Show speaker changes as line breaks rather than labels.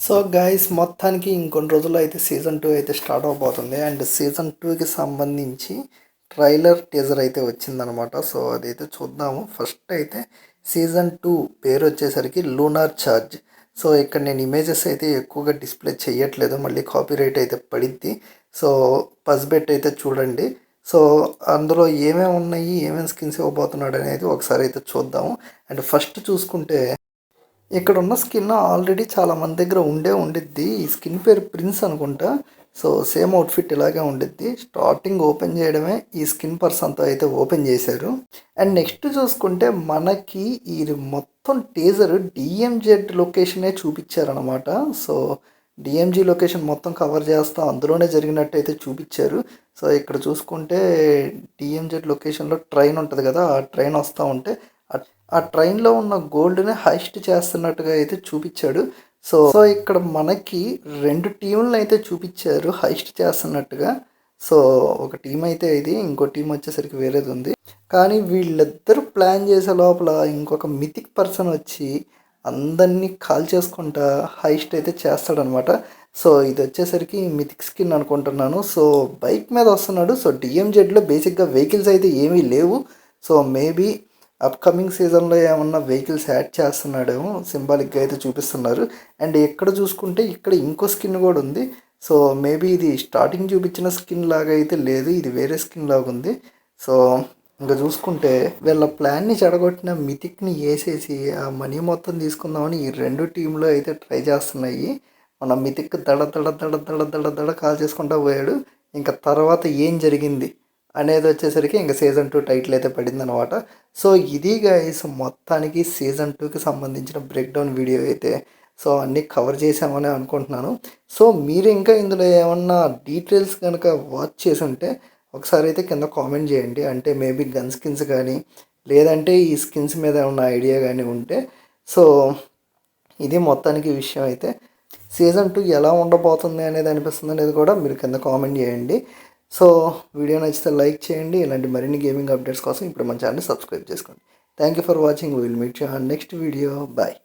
So guys మొత్తానికి ఇంకొన్ని రోజుల్లో అయితే సీజన్ 2 అయితే స్టార్ట్ అవబోతుంది. అండ్ సీజన్ 2కి సంబంధించి ట్రైలర్ టీజర్ అయితే వచ్చిందనమాట. సో అదైతే చూద్దాము. ఫస్ట్ అయితే సీజన్ 2 పేరు వచ్చేసరికి లూనార్ ఛార్జ్. సో ఇక్కడ నేను ఇమేజెస్ అయితే ఎక్కువగా డిస్ప్లే చేయట్లేదు, మళ్ళీ కాపీరైట్ అయితే పడిద్ది. సో పస్బెట్ అయితే చూడండి. సో అందులో ఏమేమి ఉన్నాయి, ఏమేమి స్కిన్స్ ఇవ్వబోతున్నాడు అనేది ఒకసారి అయితే చూద్దాము. అండ్ ఫస్ట్ చూసుకుంటే ఇక్కడ ఉన్న స్కిన్ ఆల్రెడీ చాలా మంది దగ్గర ఉండిద్ది. ఈ స్కిన్ పేరు ప్రిన్స్ అనుకుంటా. సో సేమ్ అవుట్ఫిట్ ఇలాగే ఉండిద్ది. స్టార్టింగ్ ఓపెన్ చేయడమే ఈ స్కిన్ పర్సన్తో అయితే ఓపెన్ చేశారు. అండ్ నెక్స్ట్ చూసుకుంటే మనకి ఈ మొత్తం teaser DMZ లొకేషనే చూపించారనమాట. So DMG location మొత్తం కవర్ చేస్తా అందులోనే జరిగినట్టు అయితే చూపించారు. సో ఇక్కడ చూసుకుంటే డిఎంజెడ్ లొకేషన్లో ట్రైన్ ఉంటుంది కదా, ఆ ట్రైన్ వస్తూ ఉంటే ఆ ట్రైన్లో ఉన్న గోల్డ్ని హైస్ట్ చేస్తున్నట్టుగా అయితే చూపించాడు. సో ఇక్కడ మనకి 2 టీంలను అయితే చూపించారు హైస్ట్ చేస్తున్నట్టుగా. సో ఒక టీం అయితే ఇది, ఇంకో టీం వచ్చేసరికి వేరేది ఉంది. కానీ వీళ్ళిద్దరూ ప్లాన్ చేసే లోపల ఇంకొక మిథిక్ పర్సన్ వచ్చి అందరినీ కాల్ చేసుకుంటా హైస్ట్ అయితే చేస్తాడనమాట. సో ఇది వచ్చేసరికి మిథిక్ స్కిన్ అనుకుంటున్నాను. సో బైక్ మీద వస్తున్నాడు. సో డిఎంజెడ్లో బేసిక్గా వెహికల్స్ అయితే ఏమీ లేవు. సో మేబీ అప్కమింగ్ సీజన్లో ఏమన్నా వెహికల్స్ యాడ్ చేస్తున్నాడేమో, సింబాలిక్గా అయితే చూపిస్తున్నారు. అండ్ ఎక్కడ చూసుకుంటే ఇక్కడ ఇంకో స్కిన్ కూడా ఉంది. సో మేబీ ఇది స్టార్టింగ్ చూపించిన స్కిన్ లాగా అయితే లేదు, ఇది వేరే స్కిన్ లాగా ఉంది. సో ఇంకా చూసుకుంటే వీళ్ళ ప్లాన్ని చెడగొట్టిన మిథిక్ని వేసేసి ఆ మనీ మొత్తం తీసుకుందామని ఈ 2 టీంలు అయితే ట్రై చేస్తున్నాయి. మన మిథిక్ దడ దడ దడ దడ దడ దడ కాల్ చేసుకుంటూ పోయాడు. ఇంకా తర్వాత ఏం జరిగింది అనేది వచ్చేసరికి ఇంకా సీజన్ 2 టైటిల్ అయితే పడింది అనమాట. సో ఇది గైస్ మొత్తానికి సీజన్ 2కి సంబంధించిన బ్రేక్డౌన్ వీడియో అయితే. సో అన్నీ కవర్ చేసామని అనుకుంటున్నాను. సో మీరు ఇంకా ఇందులో ఏమన్నా డీటెయిల్స్ కనుక వాచ్ చేసి ఉంటే ఒకసారి అయితే కింద కామెంట్ చేయండి. అంటే మేబీ గన్ స్కిన్స్ కానీ, లేదంటే ఈ స్కిన్స్ మీద ఏమన్నా ఐడియా కానీ ఉంటే. సో ఇది మొత్తానికి విషయం అయితే. సీజన్ 2 ఎలా ఉండబోతుంది అనేది అనిపిస్తుంది అనేది కూడా మీరు కింద కామెంట్ చేయండి. సో వీడియో నచ్చితే లైక్ చేయండి. ఇలాంటి మరిన్ని గేమింగ్ అప్డేట్స్ కోసం ఇప్పుడు మన ఛానల్ సబ్స్క్రైబ్ చేసుకోండి. Thank you for watching. Will meet you on next video. Bye.